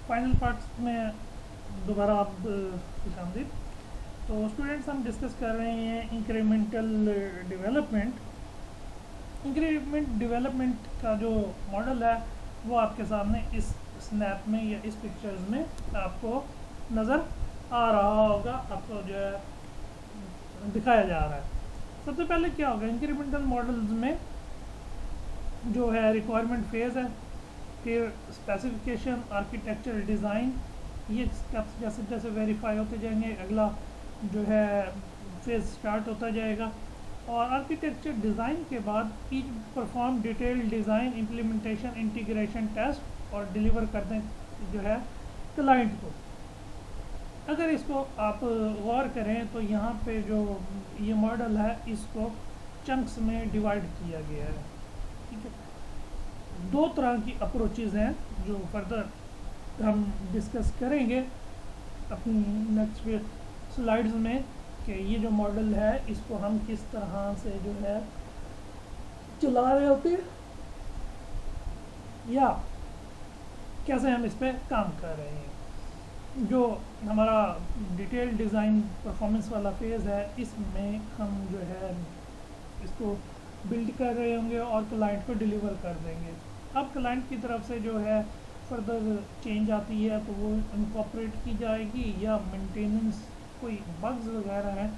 Final parts میں دوبارہ آپ خوش آمدید. تو اسٹوڈینٹس ہم ڈسکس کر رہے ہیں انکریمنٹل ڈیولپمنٹ. انکریمنٹ ڈیولپمنٹ کا جو ماڈل ہے وہ آپ کے سامنے اس اسنیپ میں یا اس پکچرز میں آپ کو نظر آ رہا ہوگا, آپ کو جو ہے دکھایا جا رہا ہے. سب سے پہلے کیا ہوگا انکریمنٹل ماڈلز میں جو ہے ریکوائرمنٹ فیز ہے, پھر اسپیسیفکیشن, آرکیٹیکچر, ڈیزائن, یہ اسٹیپس جیسے جیسے ویریفائی ہوتے جائیں گے اگلا جو ہے فیز اسٹارٹ ہوتا جائے گا. اور آرکیٹیکچر ڈیزائن کے بعد each perform detail design, implementation, integration, test اور ڈیلیور کر دیں جو ہے کلائنٹ کو. اگر اس کو آپ غور کریں تو یہاں پہ جو یہ ماڈل ہے اس کو چنکس میں ڈیوائڈ کیا گیا ہے. ٹھیک ہے, دو طرح کی اپروچز ہیں جو فردر ہم ڈسکس کریں گے اپنی نیکسٹ سلائڈز میں, کہ یہ جو ماڈل ہے اس کو ہم کس طرح سے جو ہے چلا رہے ہوتے ہیں یا کیسے ہم اس پہ کام کر رہے ہیں. جو ہمارا ڈیٹیل ڈیزائن پرفارمنس والا فیز ہے اس میں ہم جو ہے اس کو بلڈ کر رہے ہوں گے اور کلائنٹ کو ڈیلیور کر دیں گے. اب کلائنٹ کی طرف سے جو ہے فردر چینج آتی ہے تو وہ انکارپوریٹ کی جائے گی, یا مینٹیننس کوئی بگز وغیرہ ہیں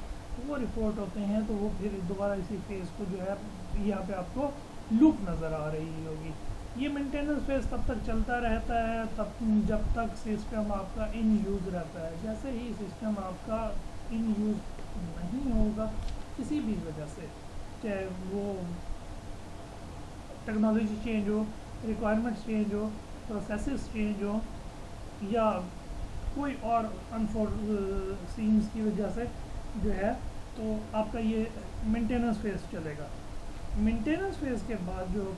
وہ رپورٹ ہوتے ہیں تو وہ پھر دوبارہ اسی فیز کو جو ہے یہاں پہ آپ کو لوپ نظر آ رہی ہوگی. یہ مینٹیننس فیز تب تک چلتا رہتا ہے تب جب تک سسٹم آپ کا ان یوز رہتا ہے. جیسے ہی سسٹم آپ کا ان یوز نہیں ہوگا کسی بھی وجہ سے, چاہے وہ ٹیکنالوجی چینج ہو, ریکوائرمنٹس چینج ہو, پروسیسز چینج ہو, یا کوئی اور انفورسینس کی وجہ سے جو ہے, تو آپ کا یہ مینٹیننس فیز چلے گا. مینٹیننس فیز کے بعد جو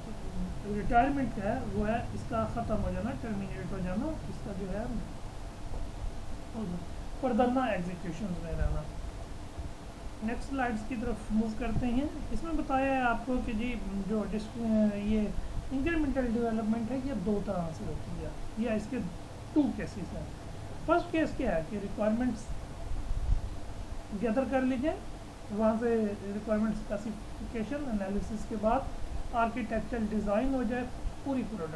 ریٹائرمنٹ ہے وہ ہے اس کا ختم ہو جانا, ٹرمینیٹ ہو جانا, اس کا جو ہے فردر نہ ایگزیکیوشنز میں رہنا. نیکسٹ سلائڈس کی طرف موو کرتے ہیں. اس میں بتایا ہے آپ کو کہ جی جو یہ انکریمنٹل ڈیولپمنٹ ہے یہ دو طرح سے ہوتی ہے, یا اس کے 2 کیسز ہیں. فرسٹ کیس کیا ہے کہ ریکوائرمنٹس گیدر کر لیجیے, وہاں سے ریکوائرمنٹ اسپیسیفکیشن انالیسس کے بعد آرکیٹیکچر ڈیزائن ہو جائے پوری پورے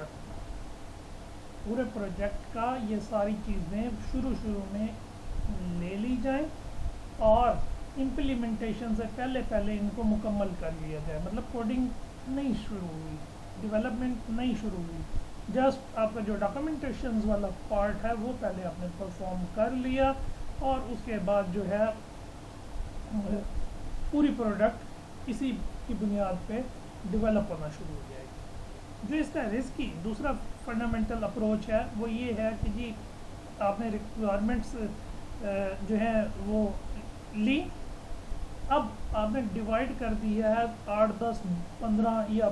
پروجیکٹ کا, یہ ساری چیزیں شروع میں لے لی جائیں اور امپلیمنٹیشن سے پہلے ان کو مکمل کر لیا جائے. مطلب کوڈنگ نہیں شروع ہوئی, ڈیولپمنٹ نہیں شروع ہوئی, جسٹ آپ کا جو ڈاکومنٹیشنز والا پارٹ ہے وہ پہلے آپ نے پرفارم کر لیا اور اس کے بعد جو ہے پوری پروڈکٹ اسی کی بنیاد پہ ڈیولپ ہونا شروع ہو جائے گی. جو اس کا رسکی دوسرا فنڈامنٹل اپروچ ہے وہ یہ ہے کہ جی آپ نے ریکوائرمنٹس جو ہیں وہ لی, اب آپ نے ڈیوائڈ کر دیا ہے 8, 10, 15 یا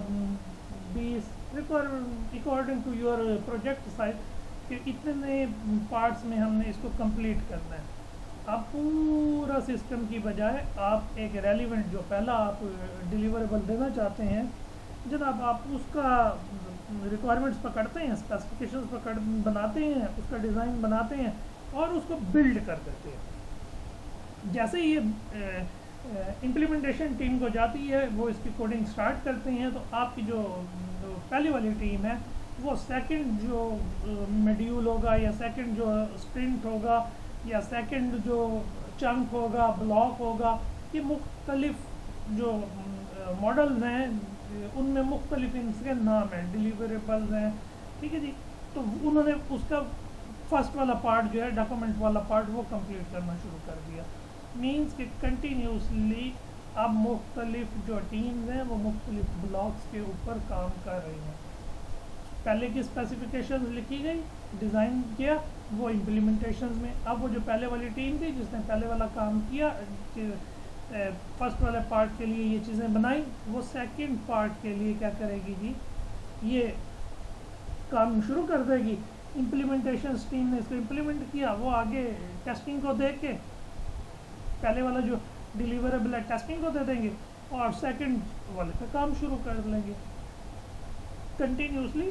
20 according to your project size کہ اتنے پارٹس میں ہم نے اس کو کمپلیٹ کرنا ہے. آپ پورا سسٹم کی بجائے آپ ایک ریلیونٹ جو پہلا آپ ڈیلیوریبل دینا چاہتے ہیں جناب آپ اس کا ریکوائرمنٹس پکڑتے ہیں, اسپیسیفکیشنز بناتے ہیں, اس کا ڈیزائن بناتے ہیں اور اس کو بلڈ کر دیتے ہیں. جیسے یہ امپلیمنٹیشن ٹیم کو جاتی ہے وہ اس کی کوڈنگ سٹارٹ کرتے ہیں, تو آپ کی جو پہلی والی ٹیم ہے وہ سیکنڈ جو میڈیول ہوگا یا سیکنڈ جو اسپرنٹ ہوگا یا سیکنڈ جو چنک ہوگا, بلاک ہوگا, یہ مختلف جو ماڈلز ہیں ان میں مختلف ان کے نام ہیں, ڈیلیوریبلز ہیں. ٹھیک ہے جی, تو انہوں نے اس کا فرسٹ والا پارٹ جو ہے ڈاکومنٹ والا پارٹ وہ کمپلیٹ کرنا شروع کر دیا. مینس کہ کنٹینیوسلی اب مختلف جو ٹیمز ہیں وہ مختلف بلاکس کے اوپر کام کر رہی ہیں. پہلے کی اسپیسیفکیشنز لکھی گئی, ڈیزائن کیا, وہ امپلیمنٹیشنز میں. اب وہ جو پہلے والی ٹیم تھی جس نے پہلے والا کام کیا فرسٹ والے پارٹ کے لیے یہ چیزیں بنائی, وہ سیکنڈ پارٹ کے لیے کیا کرے گی جی یہ کام شروع کر دے گی. امپلیمنٹیشن ٹیم نے اس کو امپلیمنٹ کیا, وہ آگے ٹیسٹنگ کو دیکھ کے پہلے والا جو ڈیلیوریبل ہے ٹیسٹنگ کو دے دیں گے اور سیکنڈ والے کا کام شروع کر لیں گے. کنٹینیوسلی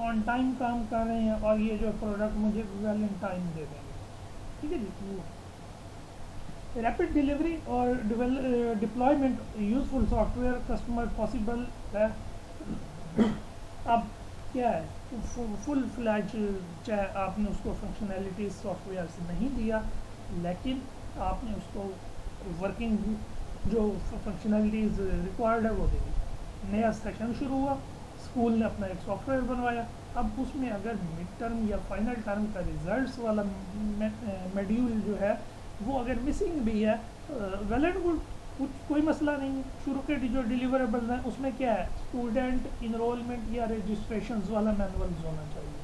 آن ٹائم کام کر رہے ہیں اور یہ جو پروڈکٹ مجھے ویل ان ٹائم دے دیں گے. ٹھیک ہے جی. ریپڈ ڈلیوری اور deployment useful soft where customer possible ہے. اب کیا ہے فل فلیج، چاہے آپ نے اس کو فنکشنالٹیز سافٹ ویئر سے نہیں دیا لیکن آپ نے اس کو ورکنگ جو فنکشنالٹیز ریکوائرڈ ہے وہ دے دی. نیا سیشن شروع ہوا، اسکول نے اپنا ایک سافٹ ویئر بنوایا. اب اس میں اگر مڈ ٹرم یا فائنل ٹرم کا ریزلٹس والا میڈیول جو ہے وہ اگر مسنگ بھی ہے ویل اینڈ گڈ، کچھ کوئی مسئلہ نہیں ہے. شروع کے جو ڈیلیوریبلز ہیں اس میں کیا ہے اسٹوڈنٹ انرولمنٹ یا رجسٹریشنز والا مینولز ہونا چاہیے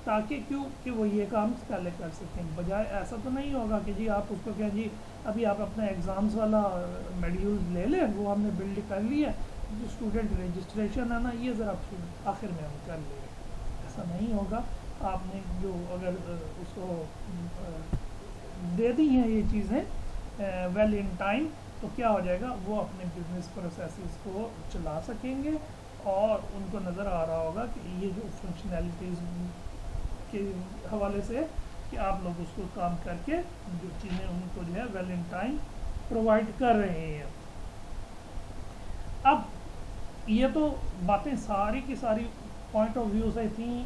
تاکہ کیوں کہ وہ یہ کام پہلے کر سکیں. بجائے ایسا تو نہیں ہوگا کہ جی آپ اس کو کہیں جی ابھی آپ اپنا ایگزامز والا میڈیولز لے لیں، وہ ہم نے بلڈ کر لیا، جو اسٹوڈنٹ رجسٹریشن ہے نا یہ ذرا آخر میں ہم کر لیں. ایسا نہیں ہوگا. آپ نے جو اگر اس کو دے دی ہیں یہ چیزیں ویل ان ٹائم تو کیا ہو جائے گا، وہ اپنے بزنس پروسیسز کو چلا سکیں گے اور ان کو نظر آ رہا ہوگا کہ یہ جو فنکشنالٹیز کے حوالے سے کہ آپ لوگ اس کو کام کر کے جو چیزیں ان کو جو ہے ویل ان ٹائم پرووائڈ کر رہے ہیں. اب یہ تو باتیں ساری کی ساری پوائنٹ آف ویو سے تھیں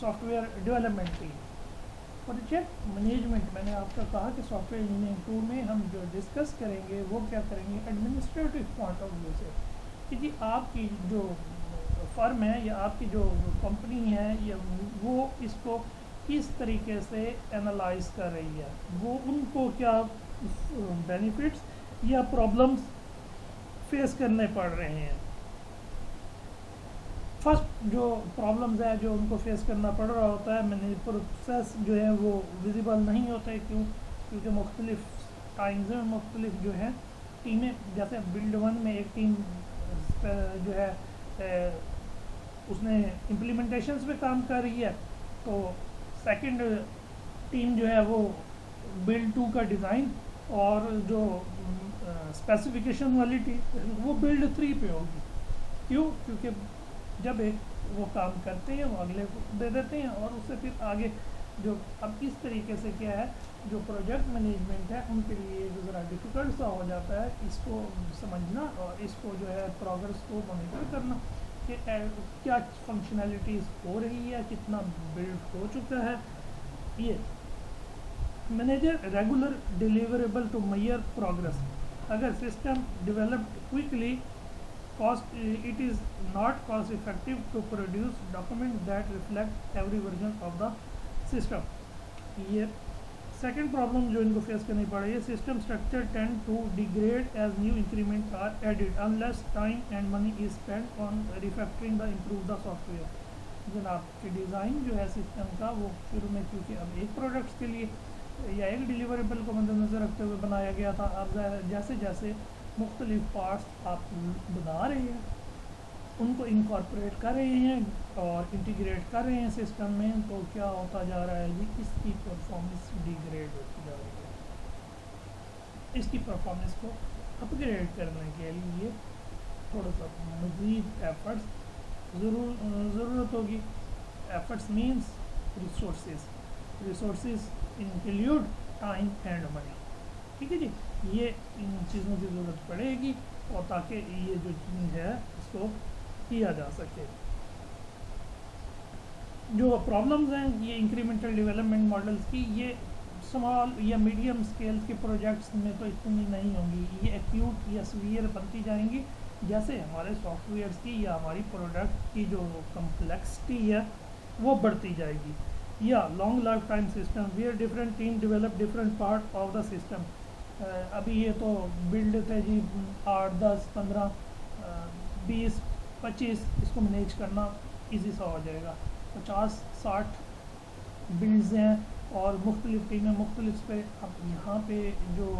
سافٹ ویئر ڈیولپمنٹ کی. پروجیکٹ مینجمنٹ میں نے آپ کا کہا کہ سافٹ ویئر انجینئرنگ 2 میں ہم جو ڈسکس کریں گے وہ کیا کریں گے ایڈمنسٹریٹو پوائنٹ آف ویو سے کہ جی آپ کی جو فرم ہے یا آپ کی جو کمپنی ہے یا وہ اس کو کس طریقے سے انالائز کر رہی ہے، وہ ان کو کیا بینیفٹس یا پرابلمس فیس کرنے پڑ رہے ہیں. فرسٹ جو پرابلمز ہے جو ان کو فیس کرنا پڑ رہا ہوتا ہے مینیج پروسیس جو ہے وہ ویزیبل نہیں ہوتے کیونکہ مختلف ٹائمز میں مختلف جو ہے ٹیمیں، جیسے بلڈ 1 میں ایک ٹیم جو ہے اس نے امپلیمنٹیشنز پہ کام کر رہی ہے، تو سیکنڈ ٹیم جو ہے وہ بلڈ 2 کا ڈیزائن اور جو اسپیسیفیکیشن والی ٹیم وہ بلڈ 3 پہ ہوگی. کیوں؟ کیونکہ جب ایک وہ کام کرتے ہیں وہ اگلے کو دے دیتے ہیں اور اس سے پھر آگے جو اب اس طریقے سے کیا ہے جو پروجیکٹ مینجمنٹ ہے ان کے لیے جو ذرا ڈیفیکلٹ سا ہو جاتا ہے اس کو سمجھنا اور اس کو جو ہے پروگرس کو مانیٹر کرنا کہ کیا فنکشنالٹیز ہو رہی ہے، کتنا بلڈ ہو چکا ہے. یہ manager regular deliverable to measure progress. اگر system developed quickly cost it is not cost effective to produce document that reflect every version of the system. یہ سیکنڈ پرابلم جو ان کو فیس کرنی پڑ رہی ہے system structure tend to degrade as new increment are added unless time and money is spend on refactoring the improve the software. جناب کہ ڈیزائن جو ہے سسٹم کا وہ شروع میں کیونکہ اب ایک پروڈکٹس کے لیے یا ایک ڈیلیوریبل کو مد نظر رکھتے ہوئے بنایا گیا تھا، اب جیسے جیسے مختلف پارٹس آپ بنا رہے ہیں ان کو انکارپوریٹ کر رہے ہیں اور انٹیگریٹ کر رہے ہیں سسٹم میں، تو کیا ہوتا جا رہا ہے جی اس کی پرفارمنس ڈیگریڈ ہوتی جا رہی ہے. اس کی پرفارمنس کو اپ گریڈ کرنے کے لیے تھوڑا سا مزید ایفرٹس ضرورت ہوگی. Efforts means resources include time and منی. ٹھیک ہے جی، یہ ان چیزوں کی ضرورت پڑے گی اور تاکہ یہ جو چیز ہے اس کو کیا جا سکے. جو پرابلمز ہیں یہ انکریمنٹل ڈیولپمنٹ ماڈلز کی یہ اسمال یا میڈیم اسکیل کے پروجیکٹس میں تو اتنی نہیں ہوں گی، یہ ایکیوٹ یا سویئر بنتی جائیں گی جیسے ہمارے سافٹ ویئرس کی یا ہماری پروڈکٹ کی جو کمپلیکسٹی ہے وہ بڑھتی جائے گی. یا long life time system where different team develop different part of the system. ابھی یہ تو بلڈ تھے جی 8 10 15 20 25 اس کو مینیج کرنا ایزی سا ہو جائے گا. 50 60 بلڈز ہیں اور مختلف ٹیمیں مختلف پہ. اب یہاں پہ جو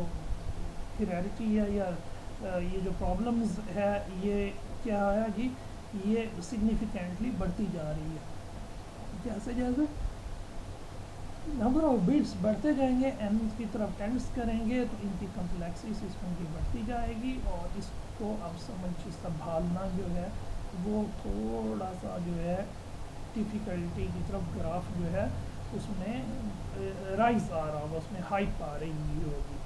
ہیرارکی ہے یا یہ جو پرابلمز ہے یہ کیا ہے جی یہ سگنیفیکنٹلی بڑھتی جا رہی ہے. جیسے جیسے نمبر آف بٹس بڑھتے جائیں گے این کی طرف ٹینڈس کریں گے تو ان کی کمپلیکسٹی سسٹم کی بڑھتی جائے گی اور اس کو اب سنبھالنا جو ہے وہ تھوڑا سا جو ہے ڈیفیکلٹی کی طرف گراف جو ہے اس میں رائز آ رہا ہوگا, اس میں ہائپ آ رہی ہوگی.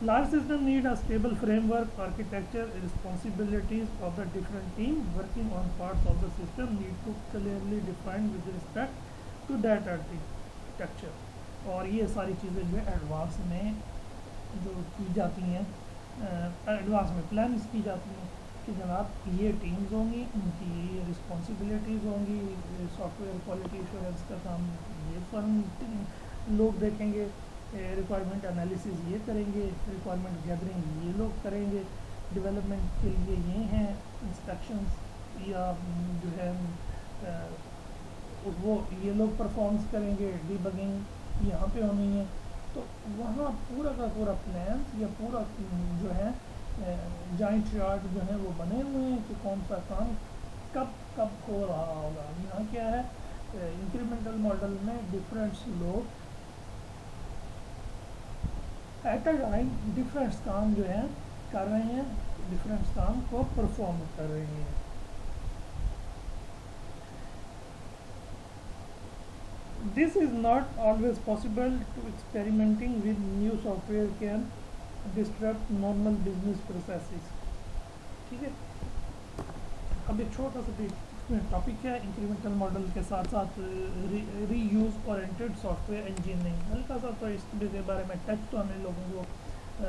Large system need a stable framework, architecture, responsibilities of the different team working on parts of the system need to clearly define with respect to that architecture. اور یہ ساری چیزیں جو ہے ایڈوانس میں جو کی جاتی ہیں, ایڈوانس میں پلانس کی جاتی ہیں کہ جناب یہ ٹیمز ہوں گی, ان کی یہ رسپانسبلٹیز ہوں گی, سافٹ ویئر کوالٹی ایشورنس کا کام یہ فرم لوگ دیکھیں گے, ریکوائرمنٹ انالیسز یہ کریں گے, ریکوائرمنٹ گیدرنگ یہ لوگ کریں گے, ڈیولپمنٹ کے لیے یہ ہیں انسپیکشنز یا جو ہے وہ یہ لوگ پرفارمس کریں گے, ڈی بگنگ یہاں پہ ہونی ہے. تو وہاں پورا کا پورا پلانس یا پورا جو ہے جوائنٹ چارٹ جو ہے وہ بنے ہوئے ہیں کہ کون سا کام کب کب ہو رہا ہوگا. یہاں کیا ہے انکریمنٹل ماڈل میں ڈفرینٹس لوگ ایٹ اے ٹائم ڈفرینٹس کام جو ہے کر رہے ہیں, ڈفرینٹس کام کو پرفارم کر رہے ہیں. This is not always possible to experimenting with new software can disrupt normal business processes. ٹھیک ہے, اب ایک چھوٹا سا ٹاپک ہے انکریمنٹل ماڈل کے ساتھ ساتھ reuse oriented software engineering. ہلکا سا تو اس کے بارے میں ٹچ تو ہمیں لوگوں کو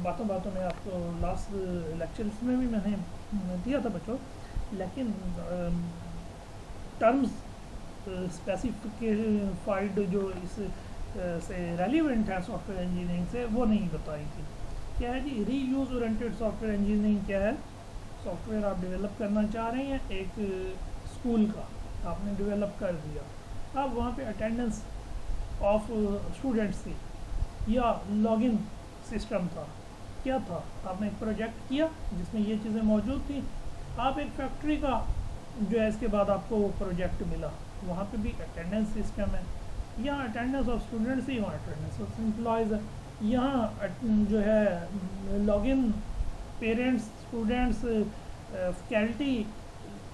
باتوں باتوں میں آپ کو لاسٹ لیکچرز میں بھی میں نے دیا تھا بچوں, لیکن ٹرمز اسپیسیفائڈ جو اس سے ریلیونٹ ہے سافٹ ویئر انجینئرنگ سے وہ نہیں بتائی تھی. کیا ہے جی reuse oriented software engineering کیا ہے؟ سافٹ ویئر آپ ڈیولپ کرنا چاہ رہے ہیں, ایک اسکول کا آپ نے ڈیولپ کر دیا, اب وہاں پہ اٹینڈنس آف اسٹوڈنٹس تھی یا لاگ ان سسٹم تھا, کیا تھا, آپ نے ایک پروجیکٹ کیا جس میں یہ چیزیں موجود تھیں. آپ ایک فیکٹری کا جو ہے اس کے بعد آپ کو وہ پروجیکٹ ملا, وہاں پہ بھی اٹینڈنس سسٹم ہے, یہاں اٹینڈنس آف اسٹوڈنٹس ہی, وہاں اٹینڈنس آف امپلائز ہے. یہاں جو ہے لاگ ان پیرنٹس, اسٹوڈنٹس, فیکلٹی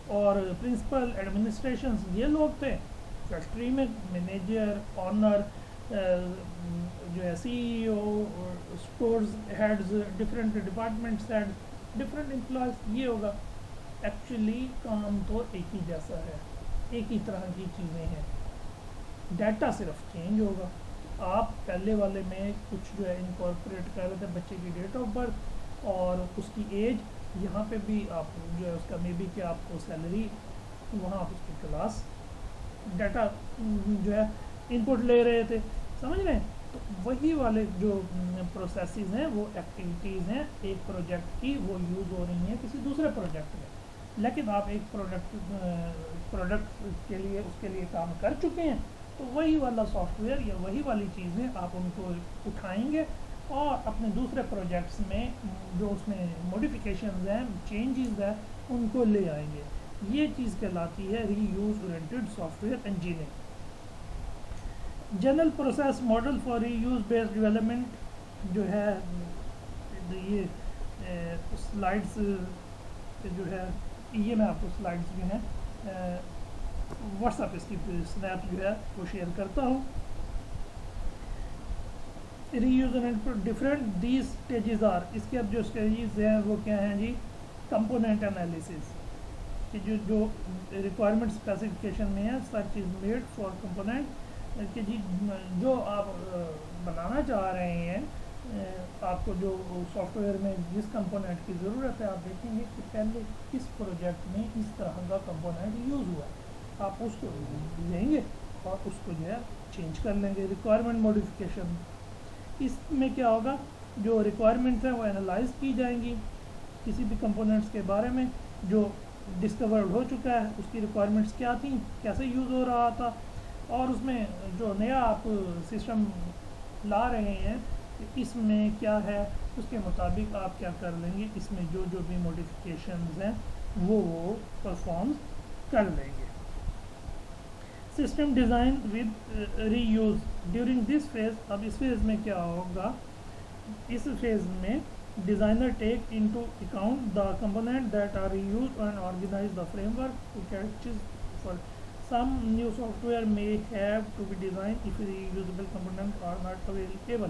اور پرنسپل, ایڈمنسٹریشنز یہ لوگ تھے. فیکٹری میں مینیجر, آنر, جو ہے C E O, stores heads, different departments head, different employees, یہ ہوگا. ایکچولی کام تو ایک ہی جیسا ہے, ایک ہی طرح کی چیزیں ہیں, ڈیٹا صرف چینج ہوگا. آپ پہلے والے میں کچھ جو ہے انکارپوریٹ کر رہے تھے بچے کی ڈیٹ آف برتھ اور اس کی ایج, یہاں پہ بھی آپ جو ہے اس کا مے بی کہ آپ کو سیلری, وہاں آپ اس کی کلاس ڈیٹا جو ہے ان پٹ لے رہے تھے, سمجھ رہے ہیں. تو وہی والے جو پروسیسز ہیں وہ ایکٹیویٹیز ہیں ایک پروجیکٹ کی, وہ یوز ہو رہی ہیں کسی دوسرے پروجیکٹ میں, لیکن آپ ایک پروڈکٹ کے لیے اس کے لیے کام کر چکے ہیں, تو وہی والا سافٹ ویئر یا وہی والی چیزیں آپ ان کو اٹھائیں گے اور اپنے دوسرے پروجیکٹس میں جو اس میں موڈیفیکیشنز ہیں, چینجز ہیں, ان کو لے آئیں گے. یہ چیز کہلاتی ہے reuse oriented software engineering. General process model for reuse based development جو ہے, یہ سلائڈس جو ہے, یہ میں آپ کو سلائڈس جو ہیں واٹس ایپ اس کی اسنیپ جو ہے وہ شیئر کرتا ہوں. Reuse and different these stages are, اس کے اب جو اسٹیجز ہیں وہ کیا ہیں جی؟ کمپوننٹ انالیسز, کہ جو ریکوائرمنٹ اسپیسیفکیشن میں ہے, search is made for component, کہ جی جو آپ بنانا چاہ رہے ہیں, آپ کو جو سافٹ ویئر میں جس کمپوننٹ کی ضرورت ہے, آپ دیکھیں گے کہ پہلے کس پروجیکٹ میں اس طرح کا کمپوننٹ یوز ہوا ہے, آپ اس کو لیں گے اور اس کو جو ہے چینج کر لیں گے. ریکوائرمنٹ موڈیفیکیشن, اس میں کیا ہوگا, جو ریکوائرمنٹس ہیں وہ انالائز کی جائیں گی کسی بھی کمپوننٹس کے بارے میں جو ڈسکورڈ ہو چکا ہے, اس کی ریکوائرمنٹس کیا تھیں, کیسے یوز ہو رہا تھا, اور اس میں جو نیا آپ سسٹم لا رہے ہیں اس میں کیا ہے, اس کے مطابق آپ کیا کر لیں گے, اس میں جو بھی موڈیفیکیشنز ہیں وہ پرفارم کر لیں گے. System design with reuse during this phase, اب اس فیز میں کیا ہوگا, اس فیز میں designer take into account the components that are reused and organize the framework to catch for some new software may have to be designed if reusable components are not available.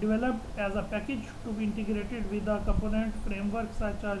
developed as a package to be integrated with the component framework such as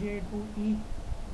J2E।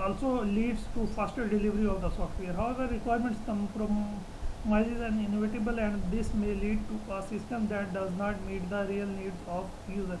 also leads to faster delivery of the software. However, requirements compromises and inevitable, and this may lead to a system that does not meet the real needs of user.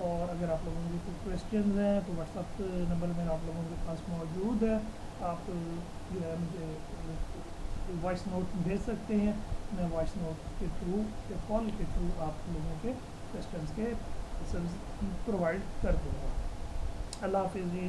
اور اگر آپ لوگوں کے کوئی questions ہیں تو what's app number میرا آپ لوگوں کے پاس موجود ہے، آپ جو ہے مجھے وائس نوٹ بھیج سکتے ہیں، میں وائس نوٹ کے تھرو یا کال کے تھرو آپ لوگوں کے کویشچنز کے آنسرز پرووائڈ کر دوں گا۔ اللہ حافظ جی۔